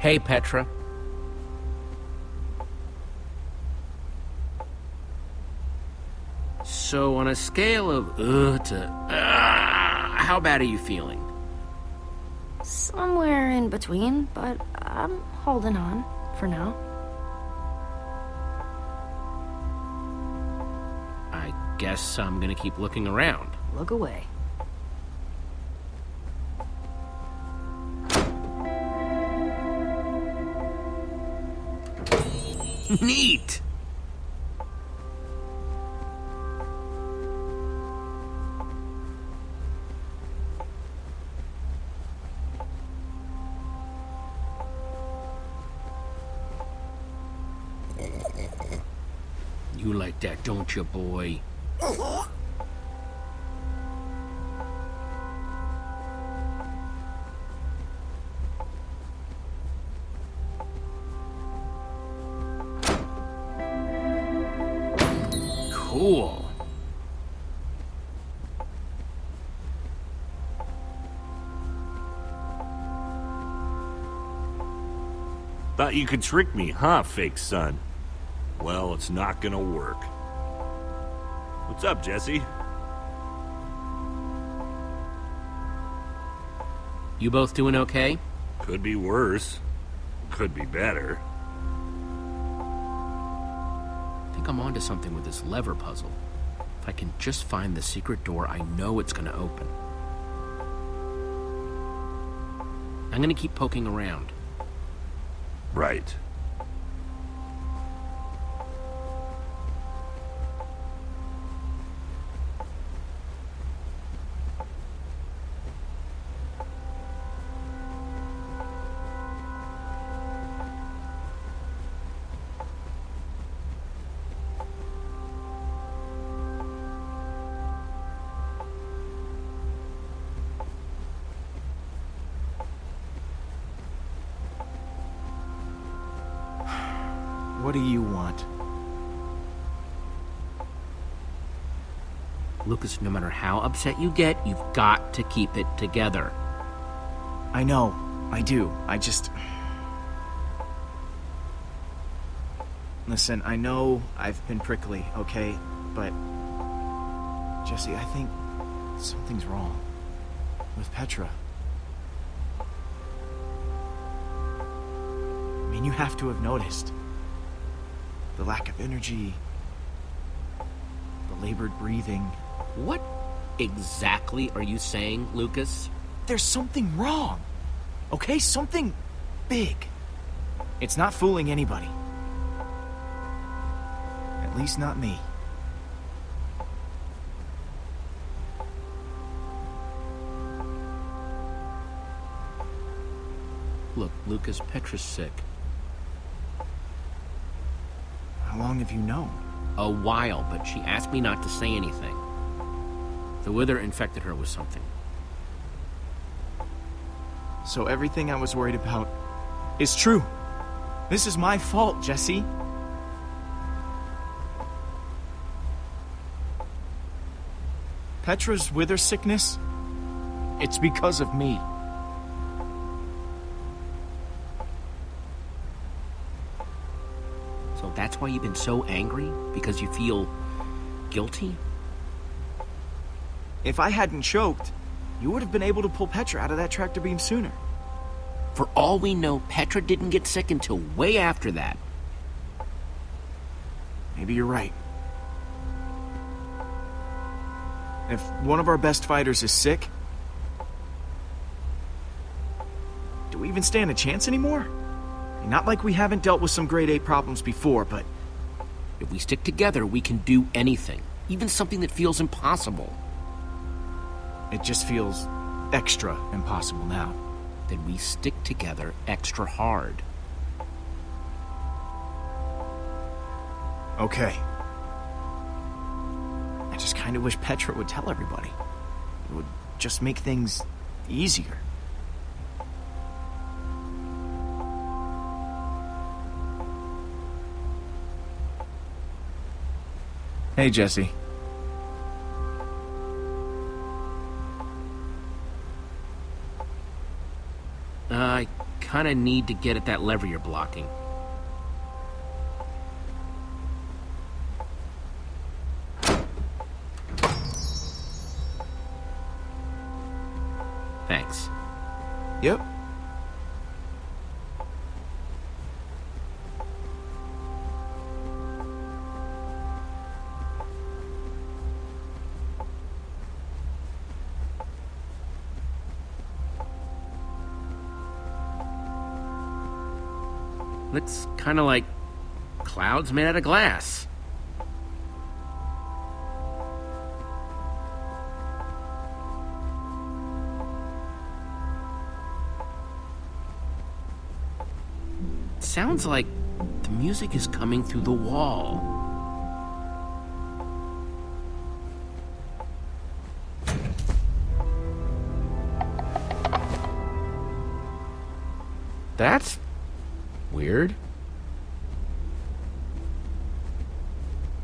Hey, Petra. So, on a scale of to how bad are you feeling? Somewhere in between, but I'm holding on for now. I guess I'm gonna keep looking around. Look away. Neat! You like that, don't you, boy? Cool. Thought you could trick me, huh, fake son? Well, it's not gonna work. What's up, Jesse? You both doing okay? Could be worse. Could be better. I think I'm onto something with this lever puzzle. If I can just find the secret door, I know it's gonna open. I'm gonna keep poking around. Right. What do you want? Lucas, no matter how upset you get, you've got to keep it together. I know, I do. I just... Listen, I know I've been prickly, okay? But... Jesse, I think something's wrong with Petra. I mean, you have to have noticed. The lack of energy, the labored breathing. What exactly are you saying, Lucas? There's something wrong, okay? Something big. It's not fooling anybody. At least not me. Look, Lucas, Petra's sick. How long have you known? A while, but she asked me not to say anything. The wither infected her with something. So everything I was worried about is true. This is my fault, Jesse. Petra's wither sickness, it's because of me. So that's why you've been so angry? Because you feel guilty? If I hadn't choked, you would have been able to pull Petra out of that tractor beam sooner. For all we know, Petra didn't get sick until way after that. Maybe you're right. If one of our best fighters is sick, do we even stand a chance anymore? Not like we haven't dealt with some grade A problems before, but... If we stick together, we can do anything. Even something that feels impossible. It just feels extra impossible now. Then we stick together extra hard. Okay. I just kind of wish Petra would tell everybody. It would just make things easier. Hey, Jesse. I kinda need to get at that lever you're blocking. Thanks. Yep. Looks kinda like clouds made out of glass. Sounds like the music is coming through the wall. That's weird.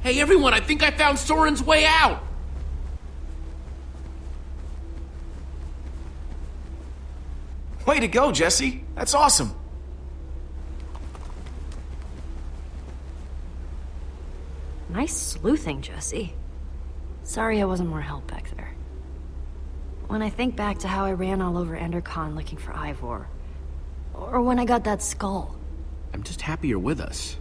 Hey everyone, I think I found Soren's way out! Way to go, Jesse. That's awesome. Nice sleuthing, Jesse. Sorry I wasn't more help back there. When I think back to how I ran all over Endercon looking for Ivor, or when I got that skull. I'm just happy you're with us.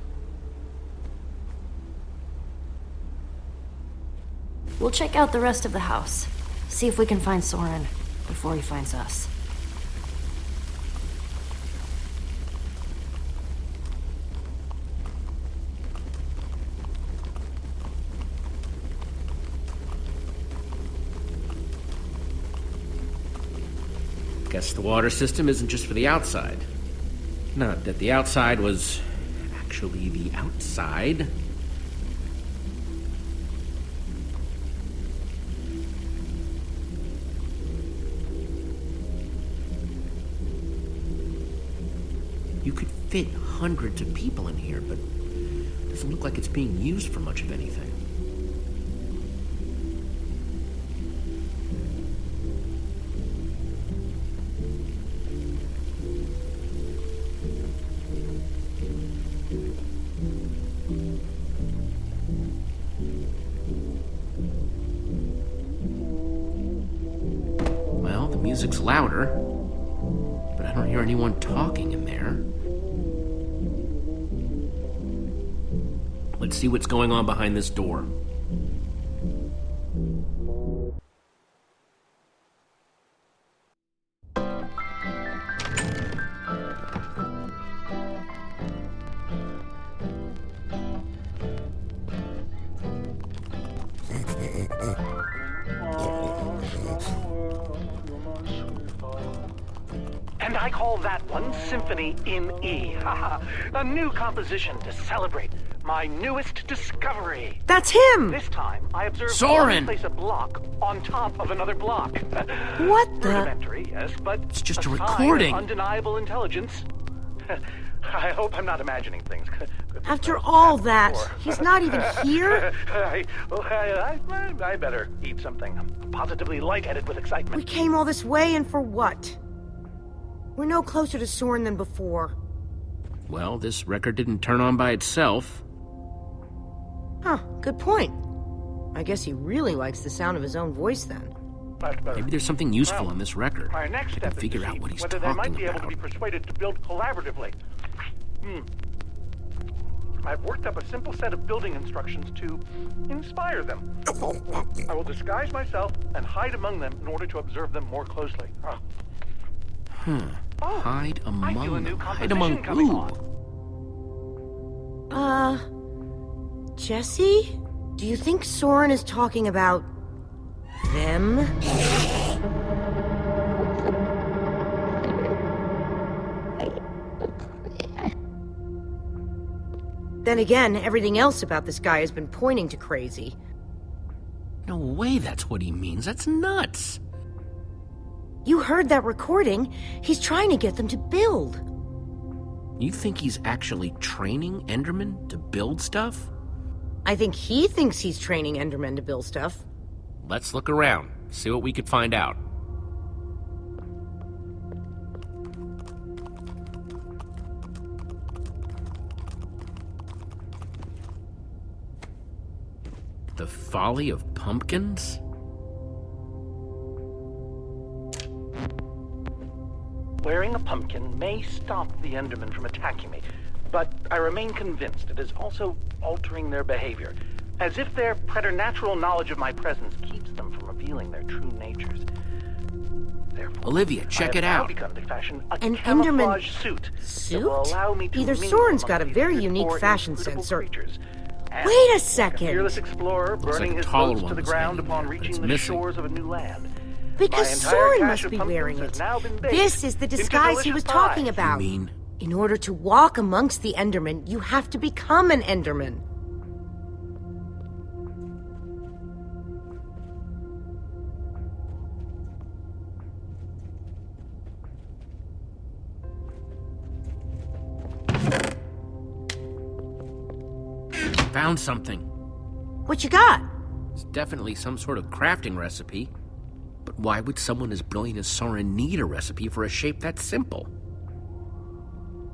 We'll check out the rest of the house. See if we can find Soren before he finds us. Guess the water system isn't just for the outside. Not that the outside was actually the outside. You could fit hundreds of people in here, but it doesn't look like it's being used for much of anything. Well, the music's louder, but I don't hear anyone talking in there. Let's see what's going on behind this door. And I call that one Symphony in E. A new composition to celebrate my newest discovery. That's him! This time, I observed Soren! place a block on top of another block. What the? Rudimentary, yes, but It's just a sign of recording. undeniable intelligence. I hope I'm not imagining things. After all that, he's not even here? I better eat something. I'm positively lightheaded with We excitement. came all this way, and for what? We're no closer to Soren than before. Well, this record didn't turn on by itself. Huh, good point. I guess he really likes the sound of his own voice then. That's better. Maybe there's something useful Well, on this record. My next I step can is to figure out see what he's whether they might talking be able to about. be persuaded to build collaboratively. I've worked up a simple set of building instructions to inspire them. I will disguise myself and hide among them in order to observe them more closely. Oh, Hide I feel a among new them. Hide composition among coming who? on. Jesse? Do you think Soren is talking about them? Then again, everything else about this guy has been pointing to crazy. No way that's what he means. That's nuts. You heard that recording. He's trying to get them to build. You think he's actually training Endermen to build stuff? I think he thinks he's training Endermen to build stuff. Let's look around, see what we could find out. The folly of pumpkins? Wearing a pumpkin may stop the Endermen from attacking me, but I remain convinced it is also altering their behavior, as if their preternatural knowledge of my presence keeps them from revealing their true natures. Therefore, Olivia, check it I have now out. begun to fashion a An camouflage Enderman suit suit? that will allow me to Either mingle Soren's among got a these very heretofore unique fashion inscrutable sense, or- creatures, and Wait a like second. fearless explorer Looks burning like a his taller boats one to the was ground hanging upon there, but it's reaching the missing. shores of a new land. Because My entire Soren cache must of be pumpkins wearing has it. now been baked This is the into disguise he was delicious talking pies. about. You mean? In order to walk amongst the Endermen, you have to become an Enderman. Found something. What you got? It's definitely some sort of crafting recipe. But why would someone as brilliant as Soren need a recipe for a shape that simple?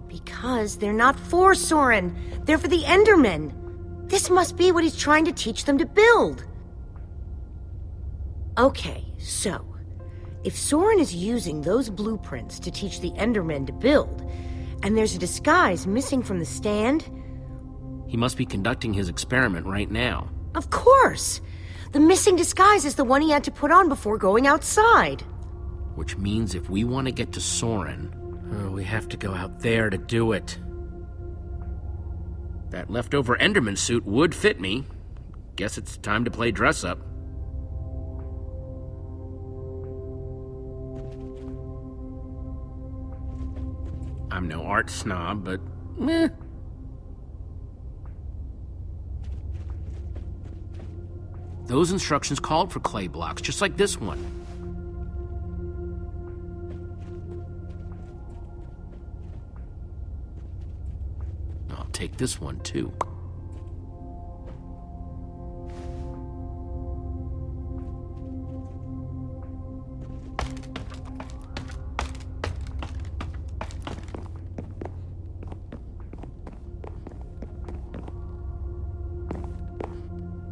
Because they're not for Soren. They're for the Endermen. This must be what he's trying to teach them to build. Okay, so if Soren is using those blueprints to teach the Endermen to build, and there's a disguise missing from the stand, He must be conducting his experiment right now. of course. The missing disguise is the one he had to put on before going outside. Which means if we want to get to Soren, we have to go out there to do it. That leftover Enderman suit would fit me. Guess it's time to play dress up. I'm no art snob, but meh. Those instructions called for clay blocks, just like this one. I'll take this one, too.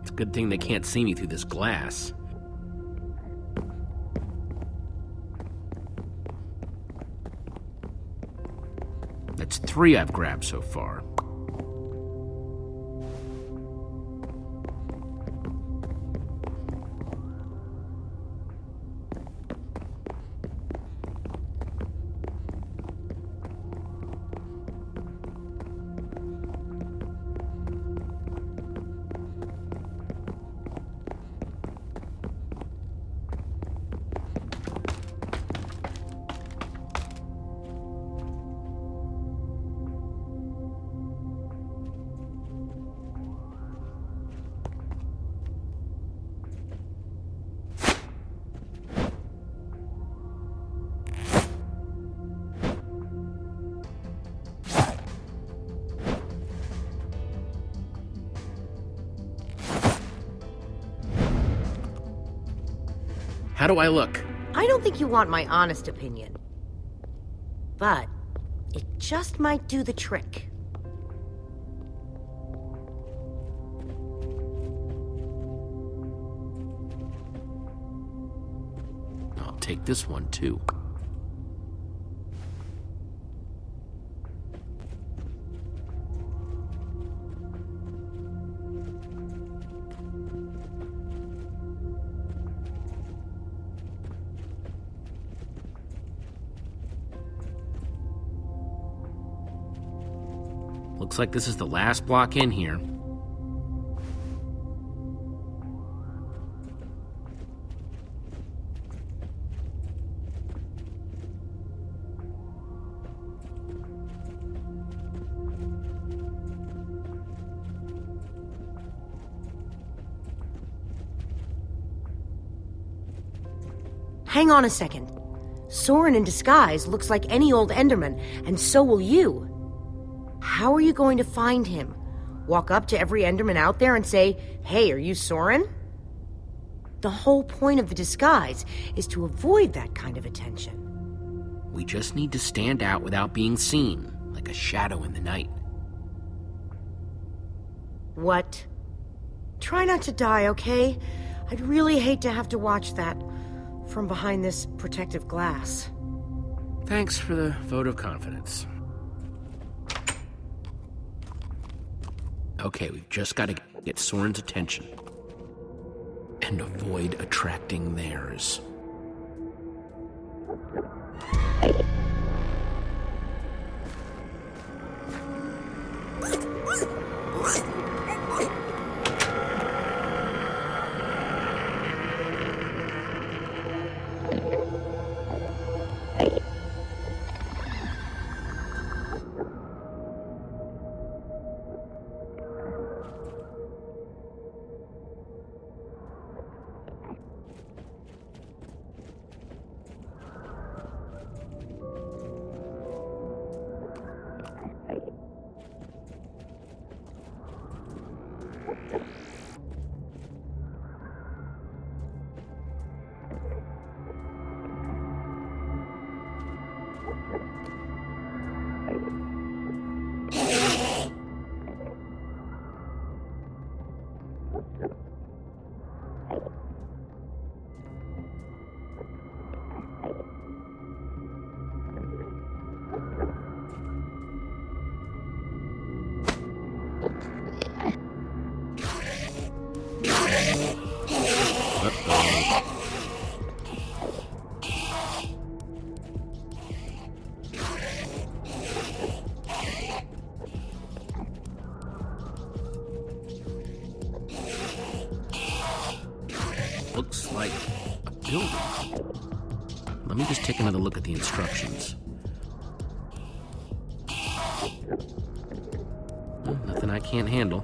It's a good thing they can't see me through this glass. That's 3 I've grabbed so far. How do I look? I don't think you want my honest opinion. But it just might do the trick. I'll take this one, too. Looks like this is the last block in here. Hang on a second. Soren in disguise looks like any old Enderman, and so will you. How are you going to find him? Walk up to every Enderman out there and say, "Hey, are you Soren?" The whole point of the disguise is to avoid that kind of attention. We just need to stand out without being seen, like a shadow in the night. What Try not to die, okay? I'd really hate to have to watch that from behind this protective glass. Thanks for the vote of confidence. Okay, we've just got to get Soren's attention. And avoid attracting theirs. Looks like a building. Let me just take another look at the instructions. Well, nothing I can't handle.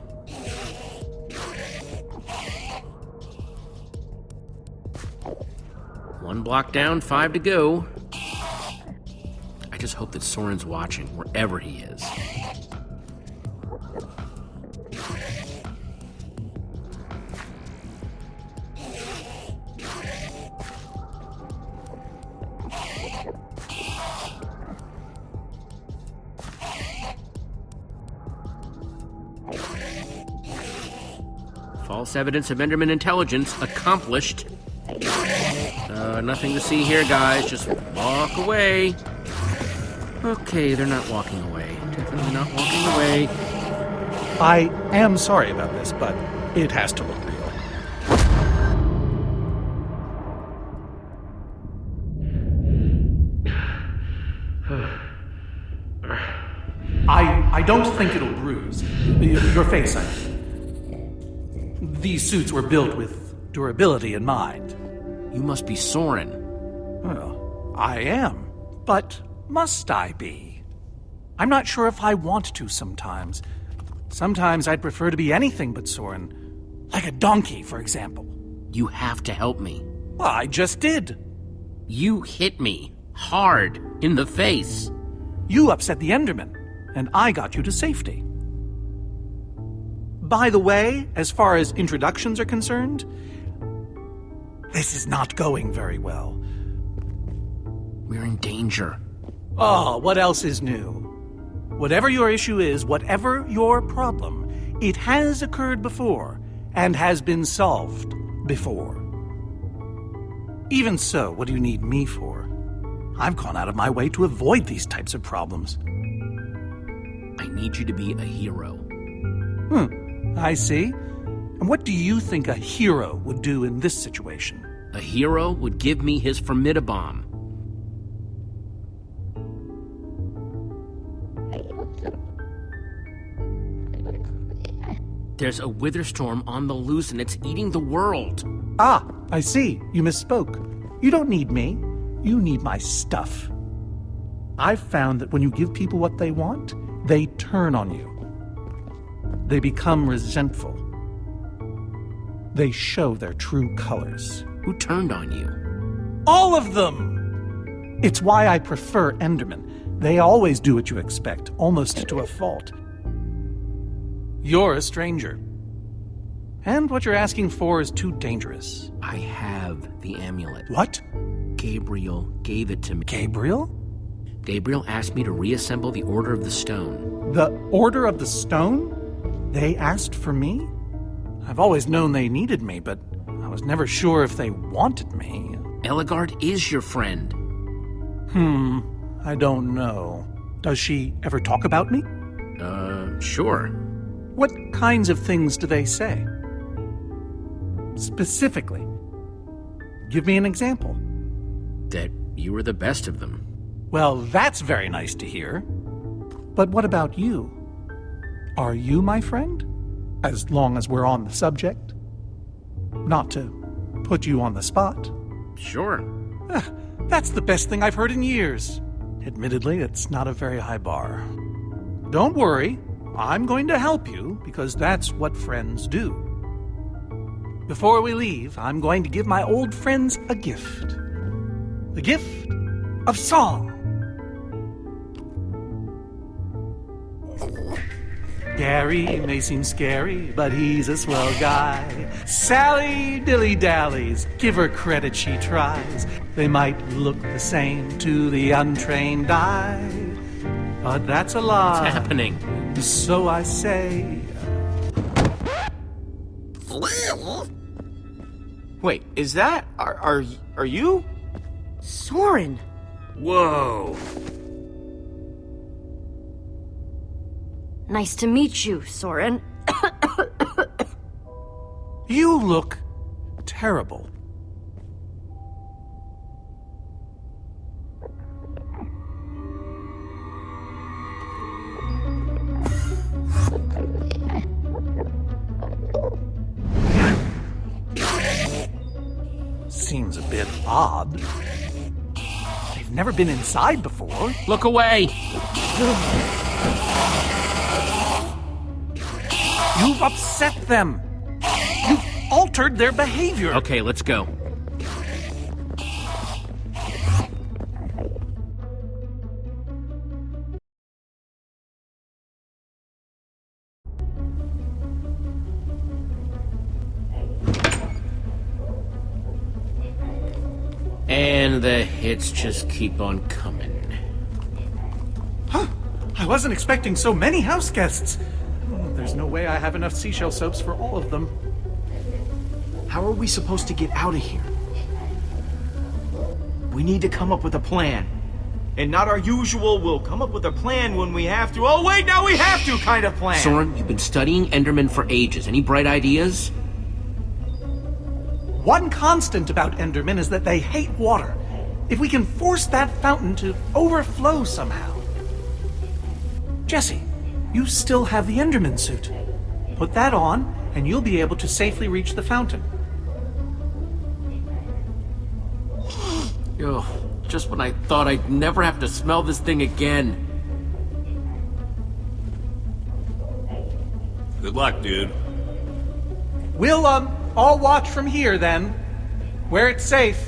One block down, 5 to go. I just hope that Soren's watching, wherever he is. False evidence of Enderman intelligence accomplished. Nothing to see here, guys. Just walk away. Okay, they're not walking away. Definitely not walking away. I am sorry about this, but it has to look real. I don't think it'll bruise. Your face, I mean. These suits were built with durability in mind. You must be Soren. Well, I am. But must I be? I'm not sure if I want to sometimes. Sometimes I'd prefer to be anything but Soren. Like a donkey, for example. You have to help me. Well, I just did. You hit me hard in the face. You upset the Enderman, and I got you to safety. By the way, as far as introductions are concerned, this is not going very well. We're in danger. Oh, what else is new? Whatever your issue is, whatever your problem, it has occurred before and has been solved before. Even so, what do you need me for? I've gone out of my way to avoid these types of problems. I need you to be a hero. I see. And what do you think a hero would do in this situation? A hero would give me his formidabomb. There's a wither storm on the loose and it's eating the world. Ah, I see. You misspoke. You don't need me. You need my stuff. I've found that when you give people what they want, they turn on you. They become resentful. They show their true colors. Who turned on you? All of them! It's why I prefer Endermen. They always do what you expect, almost to a fault. You're a stranger. And what you're asking for is too dangerous. I have the amulet. What? Gabriel gave it to me. Gabriel? Gabriel asked me to reassemble the Order of the Stone. The Order of the Stone? They asked for me? I've always known they needed me, but I was never sure if they wanted me. Eligard is your friend. I don't know. Does she ever talk about me? Sure. What kinds of things do they say? Specifically. Give me an example. That you were the best of them. Well, that's very nice to hear. But what about you? Are you my friend? As long as we're on the subject. Not to put you on the spot. Sure. That's the best thing I've heard in years. Admittedly, it's not a very high bar. Don't worry, I'm going to help you because that's what friends do. Before we leave, I'm going to give my old friends a gift. The gift of song. Gary may seem scary, but he's a swell guy. Sally dilly-dallies, give her credit, she tries. They might look the same to the untrained eye, but that's a lie. What's happening? So I say... Wait, is that... Are you? Soren! Whoa. Nice to meet you, Soren. You look terrible. Seems a bit odd. They've never been inside before. Look away! You've upset them. You've altered their behavior. Okay, let's go. And the hits just keep on coming. Huh? I wasn't expecting so many house guests. There's no way I have enough seashell soaps for all of them. How are we supposed to get out of here? We need to come up with a plan. And not our usual, we'll come up with a plan when we have to. Oh wait, now we have to kind of plan. Soren, you've been studying Endermen for ages. Any bright ideas? One constant about Endermen is that they hate water. If we can force that fountain to overflow somehow. Jesse, you still have the Enderman suit. Put that on, and you'll be able to safely reach the fountain. Ugh, just when I thought I'd never have to smell this thing again. Good luck, dude. We'll, all watch from here, then. Where it's safe.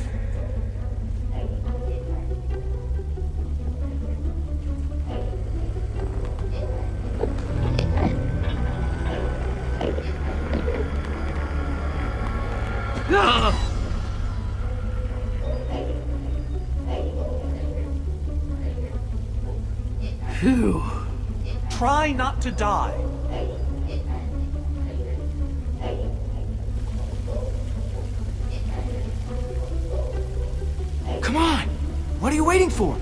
Phew. Try not to die. Come on! What are you waiting for?